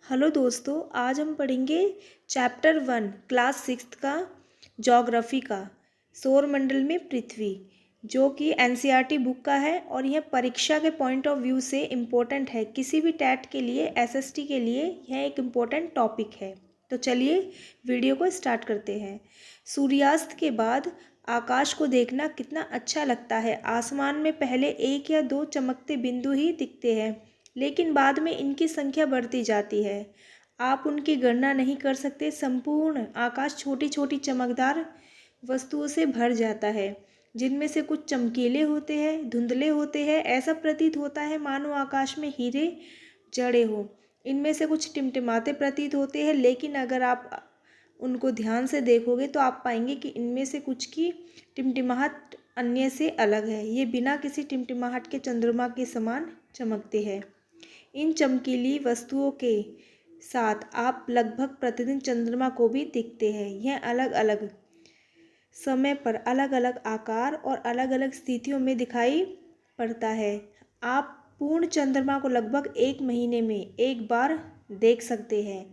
Hello दोस्तों, आज हम पढ़ेंगे चैप्टर 1 क्लास 6 का ज्योग्राफी का सौरमंडल में पृथ्वी, जो कि एनसीईआरटी बुक का है और यह परीक्षा के पॉइंट ऑफ व्यू से इम्पोर्टेंट है। किसी भी टैट के लिए, एसएसटी के लिए यह एक इम्पोर्टेंट टॉपिक है। तो चलिए वीडियो को स्टार्ट करते हैं। सूर्यास्त के बाद आकाश को देखना कितना अच्छा लगता है। आसमान में पहले एक या दो चमकते बिंदु ही दिखते हैं, लेकिन बाद में इनकी संख्या बढ़ती जाती है। आप उनकी गणना नहीं कर सकते। संपूर्ण आकाश छोटी छोटी चमकदार वस्तुओं से भर जाता है, जिनमें से कुछ चमकीले होते हैं, धुंधले होते हैं। ऐसा प्रतीत होता है मानो आकाश में हीरे जड़े हों। इनमें से कुछ टिमटिमाते प्रतीत होते हैं, लेकिन अगर आप उनको ध्यान से देखोगे तो आप पाएंगे कि इनमें से कुछ की टिमटिमाहट अन्य से अलग है। ये बिना किसी टिमटिमाहट के चंद्रमा के समान चमकते हैं। इन चमकीली वस्तुओं के साथ आप लगभग प्रतिदिन चंद्रमा को भी दिखते हैं। यह अलग अलग समय पर अलग अलग आकार और अलग अलग स्थितियों में दिखाई पड़ता है। आप पूर्ण चंद्रमा को लगभग एक महीने में एक बार देख सकते हैं।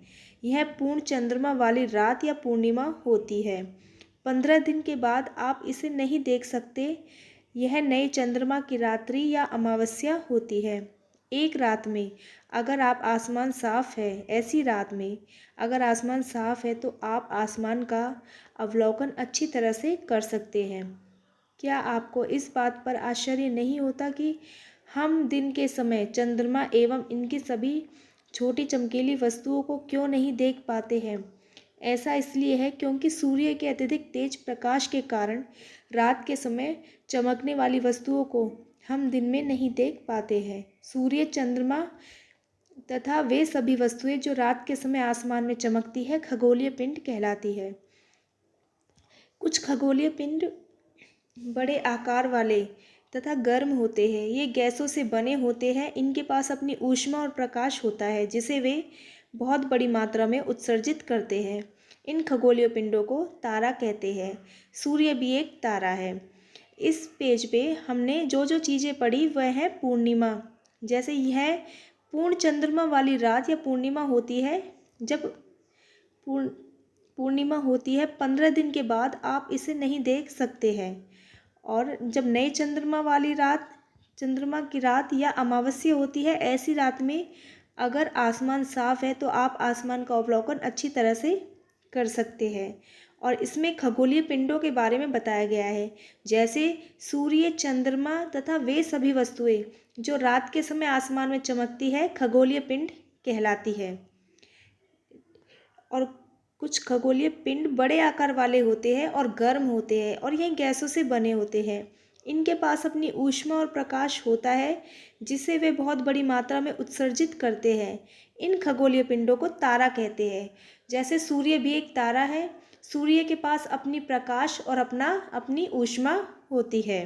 यह पूर्ण चंद्रमा वाली रात या पूर्णिमा होती है। 15 दिन के बाद आप इसे नहीं देख सकते। यह नए चंद्रमा की रात्रि या अमावस्या होती है। एक रात में अगर आप आसमान साफ है ऐसी रात में अगर आसमान साफ है तो आप आसमान का अवलोकन अच्छी तरह से कर सकते हैं। क्या आपको इस बात पर आश्चर्य नहीं होता कि हम दिन के समय चंद्रमा एवं इनकी सभी छोटी चमकीली वस्तुओं को क्यों नहीं देख पाते हैं? ऐसा इसलिए है क्योंकि सूर्य के अत्यधिक तेज प्रकाश के कारण रात के समय चमकने वाली वस्तुओं को हम दिन में नहीं देख पाते हैं। सूर्य, चंद्रमा तथा वे सभी वस्तुएं जो रात के समय आसमान में चमकती है खगोलीय पिंड कहलाती है। कुछ खगोलीय पिंड बड़े आकार वाले तथा गर्म होते हैं। ये गैसों से बने होते हैं। इनके पास अपनी ऊष्मा और प्रकाश होता है, जिसे वे बहुत बड़ी मात्रा में उत्सर्जित करते हैं। इन खगोलीय पिंडों को तारा कहते हैं। सूर्य भी एक तारा है। इस पेज पे हमने जो जो चीज़ें पढ़ी वह है पूर्णिमा। जैसे यह पूर्ण चंद्रमा वाली रात या पूर्णिमा होती है। जब पूर्णिमा होती है 15 दिन के बाद आप इसे नहीं देख सकते हैं। और जब नए चंद्रमा वाली रात, चंद्रमा की रात या अमावस्या होती है, ऐसी रात में अगर आसमान साफ है तो आप आसमान का अवलोकन अच्छी तरह से कर सकते हैं। और इसमें खगोलीय पिंडों के बारे में बताया गया है, जैसे सूर्य, चंद्रमा तथा वे सभी वस्तुएं जो रात के समय आसमान में चमकती है खगोलीय पिंड कहलाती है। और कुछ खगोलीय पिंड बड़े आकार वाले होते हैं और गर्म होते हैं और यह गैसों से बने होते हैं। इनके पास अपनी ऊष्मा और प्रकाश होता है, जिसे वे बहुत बड़ी मात्रा में उत्सर्जित करते हैं। इन खगोलीय पिंडों को तारा कहते हैं। जैसे सूर्य भी एक तारा है। सूर्य के पास अपनी प्रकाश और अपनी ऊष्मा होती है।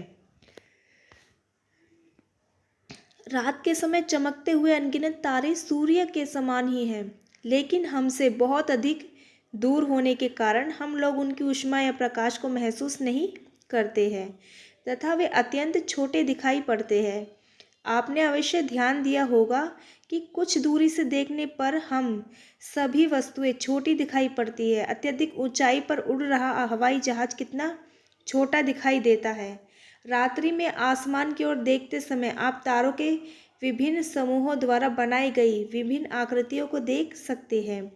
रात के समय चमकते हुए अनगिनत तारे सूर्य के समान ही हैं, लेकिन हमसे बहुत अधिक दूर होने के कारण हम लोग उनकी ऊष्मा या प्रकाश को महसूस नहीं करते हैं तथा वे अत्यंत छोटे दिखाई पड़ते हैं। आपने अवश्य ध्यान दिया होगा कि कुछ दूरी से देखने पर हम सभी वस्तुएं छोटी दिखाई पड़ती है। अत्यधिक ऊंचाई पर उड़ रहा हवाई जहाज कितना छोटा दिखाई देता है। रात्रि में आसमान की ओर देखते समय आप तारों के विभिन्न समूहों द्वारा बनाई गई विभिन्न आकृतियों को देख सकते हैं।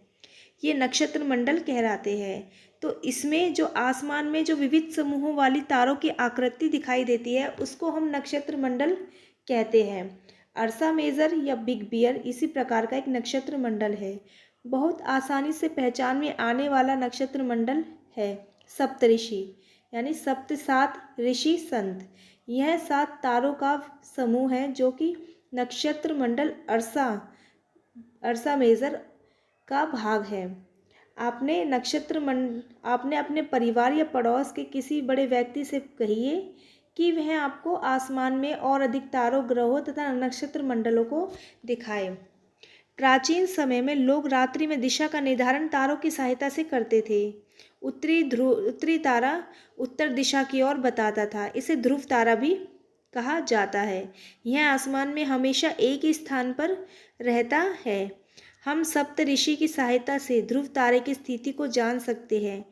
ये नक्षत्र मंडल कहलाते हैं। तो इसमें जो आसमान में जो विविध समूहों वाली तारों की आकृति दिखाई देती है उसको हम नक्षत्र मंडल कहते हैं। अर्सा मेजर या बिग बियर इसी प्रकार का एक नक्षत्र मंडल है। बहुत आसानी से पहचान में आने वाला नक्षत्र मंडल है सप्तऋषि, यानी सप्त सात ऋषि संत। यह 7 तारों का समूह है जो कि नक्षत्र मंडल अर्सा मेजर का भाग है। आपने आपने अपने परिवार या पड़ोस के किसी बड़े व्यक्ति से कहिए कि वह आपको आसमान में और अधिक तारों, ग्रहों तथा नक्षत्र मंडलों को दिखाए। प्राचीन समय में लोग रात्रि में दिशा का निर्धारण तारों की सहायता से करते थे। उत्तरी तारा उत्तर दिशा की ओर बताता था। इसे ध्रुव तारा भी कहा जाता है। यह आसमान में हमेशा एक ही स्थान पर रहता है। हम सप्तऋषि की सहायता से ध्रुव तारे की स्थिति को जान सकते हैं।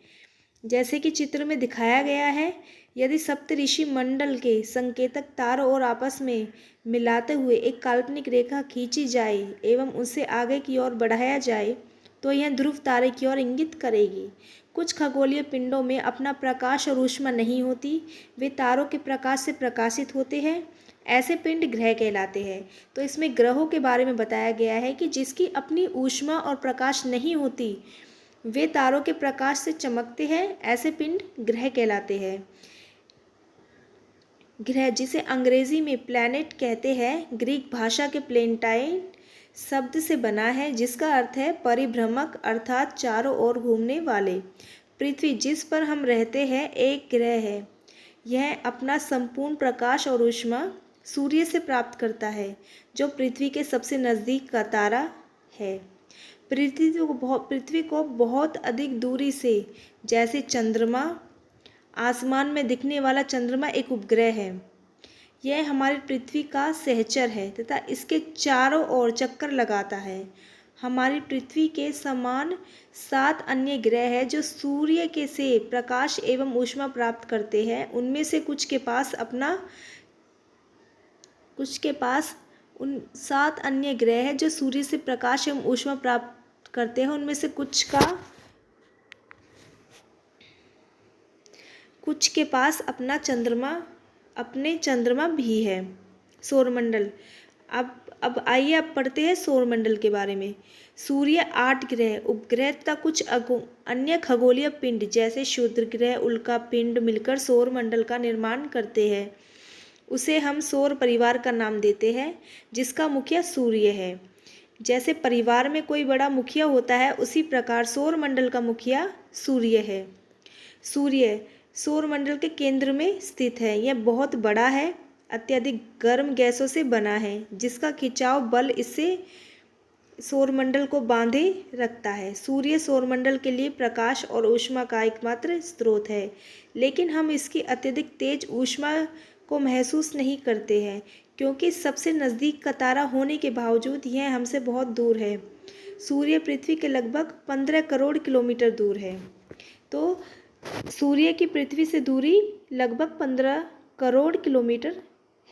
जैसे कि चित्र में दिखाया गया है, यदि सप्तऋषि मंडल के संकेतक तारों और आपस में मिलाते हुए एक काल्पनिक रेखा खींची जाए एवं उसे आगे की ओर बढ़ाया जाए तो यह ध्रुव तारे की ओर इंगित करेगी। कुछ खगोलीय पिंडों में अपना प्रकाश और ऊष्मा नहीं होती, वे तारों के प्रकाश से प्रकाशित होते हैं। ऐसे पिंड ग्रह कहलाते हैं। तो इसमें ग्रहों के बारे में बताया गया है कि जिसकी अपनी ऊष्मा और प्रकाश नहीं होती, वे तारों के प्रकाश से चमकते हैं, ऐसे पिंड ग्रह कहलाते हैं। ग्रह, जिसे अंग्रेजी में प्लैनेट कहते हैं, ग्रीक भाषा के प्लेनेटाइन शब्द से बना है, जिसका अर्थ है परिभ्रमक अर्थात चारों ओर घूमने वाले। पृथ्वी, जिस पर हम रहते हैं, एक ग्रह है। यह अपना संपूर्ण प्रकाश और ऊष्मा सूर्य से प्राप्त करता है, जो पृथ्वी के सबसे नज़दीक का तारा है। पृथ्वी को बहुत अधिक दूरी से, जैसे चंद्रमा, आसमान में दिखने वाला चंद्रमा एक उपग्रह है। यह हमारी पृथ्वी का सहचर है तथा इसके चारों ओर चक्कर लगाता है। हमारी पृथ्वी के समान 7 अन्य ग्रह हैं जो सूर्य के से प्रकाश एवं ऊष्मा प्राप्त करते हैं। उनमें से कुछ के पास उन 7 अन्य ग्रह हैं जो सूर्य से प्रकाश एवं ऊष्मा प्राप्त करते हैं। उनमें से कुछ के पास अपने चंद्रमा भी है। सौरमंडल। अब आइए आप पढ़ते हैं सौरमंडल के बारे में। सूर्य, 8 ग्रह, उपग्रह तथा कुछ अन्य खगोलीय पिंड जैसे क्षुद्र ग्रह, उल्का पिंड मिलकर सौरमंडल का निर्माण करते हैं। उसे हम सौर परिवार का नाम देते हैं, जिसका मुखिया सूर्य है। जैसे परिवार में कोई बड़ा मुखिया होता है, उसी प्रकार सौरमंडल का मुखिया सूर्य है। सूर्य सौरमंडल के केंद्र में स्थित है। यह बहुत बड़ा है, अत्यधिक गर्म गैसों से बना है, जिसका खिंचाव बल इसे सौरमंडल को बांधे रखता है। सूर्य सौरमंडल के लिए प्रकाश और ऊष्मा का एकमात्र स्रोत है, लेकिन हम इसकी अत्यधिक तेज ऊष्मा को महसूस नहीं करते हैं, क्योंकि सबसे नज़दीक का तारा होने के बावजूद यह हमसे बहुत दूर है। सूर्य पृथ्वी के लगभग 15 करोड़ किलोमीटर दूर है। तो सूर्य की पृथ्वी से दूरी लगभग 15 करोड़ किलोमीटर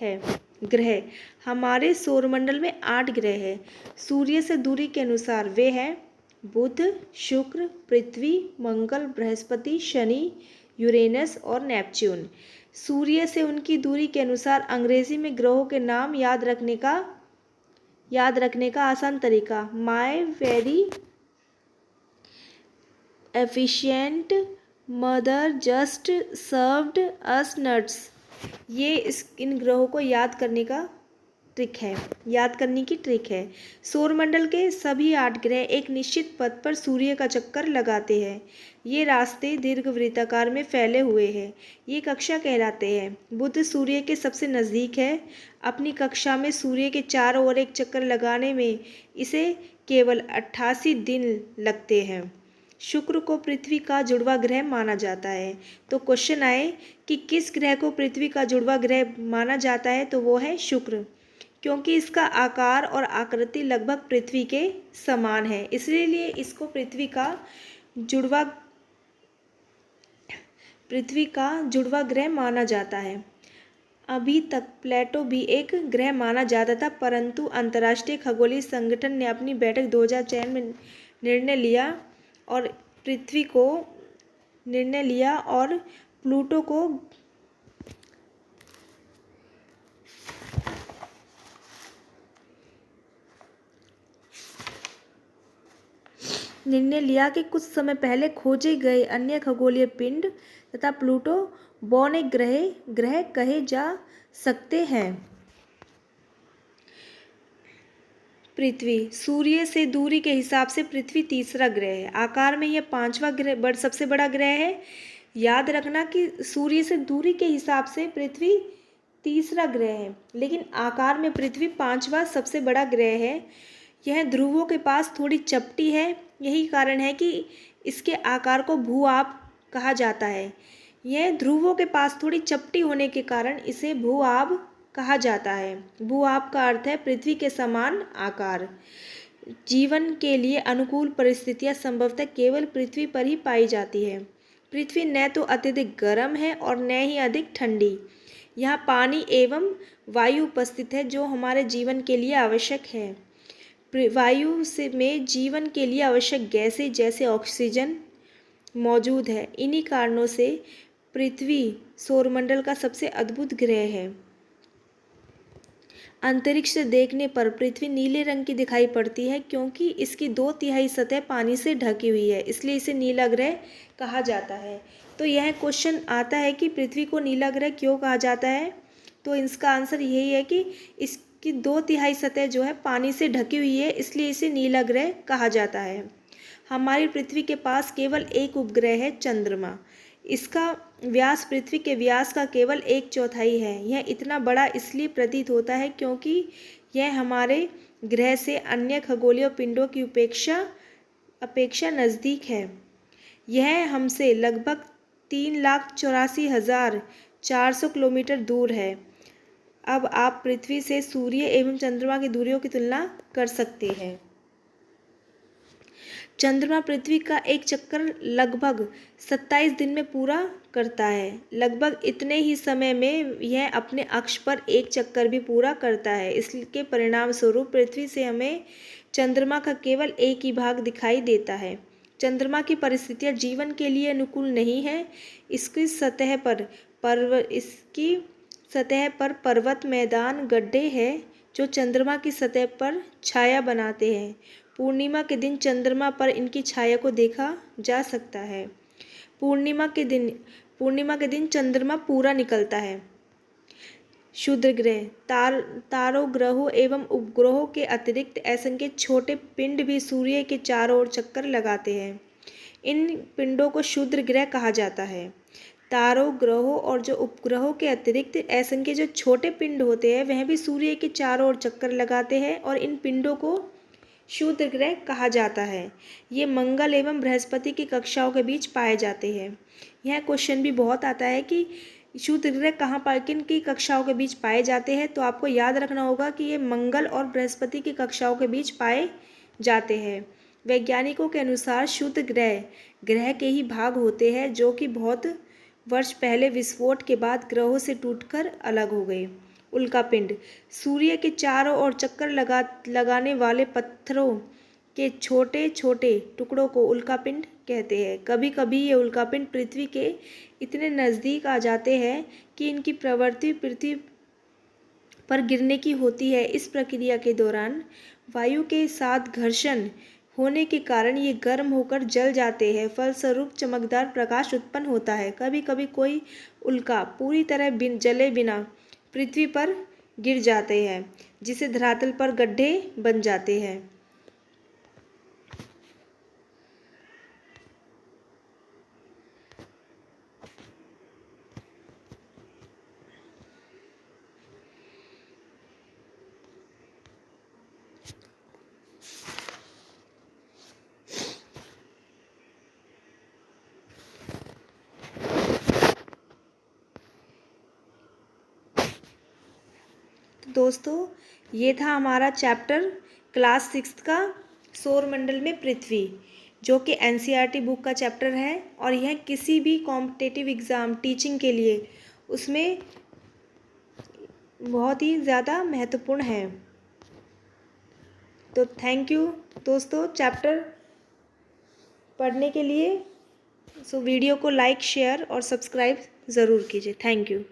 है। ग्रह, हमारे सौरमंडल में 8 ग्रह हैं। सूर्य से दूरी के अनुसार वे हैं बुध, शुक्र, पृथ्वी, मंगल, बृहस्पति, शनि, यूरेनस और नेपच्यून। सूर्य से उनकी दूरी के अनुसार अंग्रेजी में ग्रहों के नाम याद रखने का आसान तरीका, my very efficient mother just served us nuts. ये इन ग्रहों को याद करने की ट्रिक है। सौरमंडल के सभी 8 ग्रह एक निश्चित पथ पर सूर्य का चक्कर लगाते हैं। ये रास्ते दीर्घवृत्ताकार में फैले हुए हैं। ये कक्षा कहलाते हैं। बुध सूर्य के सबसे नज़दीक है। अपनी कक्षा में सूर्य के चारों ओर एक चक्कर लगाने में इसे केवल 88 दिन लगते हैं। शुक्र को पृथ्वी का जुड़वा ग्रह माना जाता है। तो क्वेश्चन आए कि किस ग्रह को पृथ्वी का जुड़वा ग्रह माना जाता है, तो वो है शुक्र, क्योंकि इसका आकार और आकृति लगभग पृथ्वी के समान है, इसलिए इसको पृथ्वी का जुड़वा ग्रह माना जाता है। अभी तक प्लेटो भी एक ग्रह माना जाता था, परंतु अंतर्राष्ट्रीय खगोलीय संगठन ने अपनी बैठक 2004 में निर्णय लिया और प्लूटो को निर्णय लिया कि कुछ समय पहले खोजे गए अन्य खगोलीय पिंड तथा प्लूटो बौने ग्रह कहे जा सकते हैं। पृथ्वी, सूर्य से दूरी के हिसाब से पृथ्वी तीसरा ग्रह है। आकार में यह 5वां ग्रह सबसे बड़ा ग्रह है। याद रखना कि सूर्य से दूरी के हिसाब से पृथ्वी तीसरा ग्रह है, लेकिन आकार में पृथ्वी 5वां सबसे बड़ा ग्रह है। यह ध्रुवों के पास थोड़ी चपटी है, यही कारण है कि इसके आकार को भू-आप कहा जाता है। यह ध्रुवों के पास थोड़ी चपटी होने के कारण इसे भू-आप कहा जाता है। भू-आप का अर्थ है पृथ्वी के समान आकार। जीवन के लिए अनुकूल परिस्थितियां संभवतः केवल पृथ्वी पर ही पाई जाती है। पृथ्वी न तो अत्यधिक गर्म है और न ही अधिक ठंडी। यहाँ पानी एवं वायु उपस्थित है जो हमारे जीवन के लिए आवश्यक है। वायु से में जीवन के लिए आवश्यक गैसें जैसे ऑक्सीजन मौजूद है। इन्हीं कारणों से पृथ्वी सौरमंडल का सबसे अद्भुत ग्रह है। अंतरिक्ष से देखने पर पृथ्वी नीले रंग की दिखाई पड़ती है क्योंकि इसकी 2/3 सतह पानी से ढकी हुई है, इसलिए इसे नीला ग्रह कहा जाता है। तो यह क्वेश्चन आता है कि पृथ्वी को नीला ग्रह क्यों कहा जाता है, तो इसका आंसर यही है कि इसकी 2/3 सतह जो है पानी से ढकी हुई है, इसलिए इसे नीला ग्रह कहा जाता है। हमारी पृथ्वी के पास केवल एक उपग्रह है, चंद्रमा। इसका व्यास पृथ्वी के व्यास का केवल 1/4 है। यह इतना बड़ा इसलिए प्रतीत होता है क्योंकि यह हमारे ग्रह से अन्य खगोलीय पिंडों की अपेक्षा नज़दीक है। यह हमसे लगभग 3,84,400 किलोमीटर दूर है। अब आप पृथ्वी से सूर्य एवं चंद्रमा की दूरियों की तुलना कर सकते हैं। चंद्रमा पृथ्वी का एक चक्कर लगभग 27 दिन में पूरा करता है। लगभग इतने ही समय में यह अपने अक्ष पर एक चक्कर भी पूरा करता है। इसके परिणाम स्वरूप पृथ्वी से हमें चंद्रमा का केवल एक ही भाग दिखाई देता है। चंद्रमा की परिस्थितियां जीवन के लिए अनुकूल नहीं है। इसकी सतह पर पर्वत मैदान गड्ढे हैं जो चंद्रमा की सतह पर छाया बनाते हैं। पूर्णिमा के दिन चंद्रमा पर इनकी छाया को देखा जा सकता है। पूर्णिमा के दिन चंद्रमा पूरा निकलता है। क्षुद्र ग्रह तारों, ग्रहों एवं उपग्रहों के अतिरिक्त असंख्य छोटे पिंड भी सूर्य के चारों ओर चक्कर लगाते हैं। इन पिंडों को क्षुद्र ग्रह कहा जाता है। तारों, ग्रहों और जो उपग्रहों के अतिरिक्त असंख्य जो छोटे पिंड होते हैं वह भी सूर्य के चारों ओर चक्कर लगाते हैं और इन पिंडों को क्षुद्र ग्रह कहा जाता है। ये मंगल एवं बृहस्पति की कक्षाओं के बीच पाए जाते हैं। यह क्वेश्चन भी बहुत आता है कि क्षुद्र ग्रह कहाँ पर किन की कक्षाओं के बीच पाए जाते हैं, तो आपको याद रखना होगा कि ये मंगल और बृहस्पति की कक्षाओं के बीच पाए जाते हैं। वैज्ञानिकों के अनुसार क्षुद्र ग्रह के ही भाग होते हैं जो कि बहुत वर्ष पहले विस्फोट के बाद ग्रहों से टूटकर अलग हो गए। उल्कापिंड सूर्य के चारों ओर चक्कर लगाने वाले पत्थरों के छोटे छोटे टुकड़ों को उल्कापिंड कहते हैं। कभी कभी ये उल्कापिंड पृथ्वी के इतने नज़दीक आ जाते हैं कि इनकी प्रवृत्ति पृथ्वी पर गिरने की होती है। इस प्रक्रिया के दौरान वायु के साथ घर्षण होने के कारण ये गर्म होकर जल जाते हैं। फलस्वरूप चमकदार प्रकाश उत्पन्न होता है। कभी कभी कोई उल्का पूरी तरह जले बिना पृथ्वी पर गिर जाते हैं, जिससे धरातल पर गड्ढे बन जाते हैं। दोस्तों, ये था हमारा चैप्टर क्लास 6 का सौरमंडल में पृथ्वी, जो कि एनसीईआरटी बुक का चैप्टर है और यह किसी भी कॉम्पिटिटिव एग्ज़ाम टीचिंग के लिए उसमें बहुत ही ज़्यादा महत्वपूर्ण है। तो थैंक यू दोस्तों चैप्टर पढ़ने के लिए। वीडियो को लाइक, शेयर और सब्सक्राइब ज़रूर कीजिए। Thank you.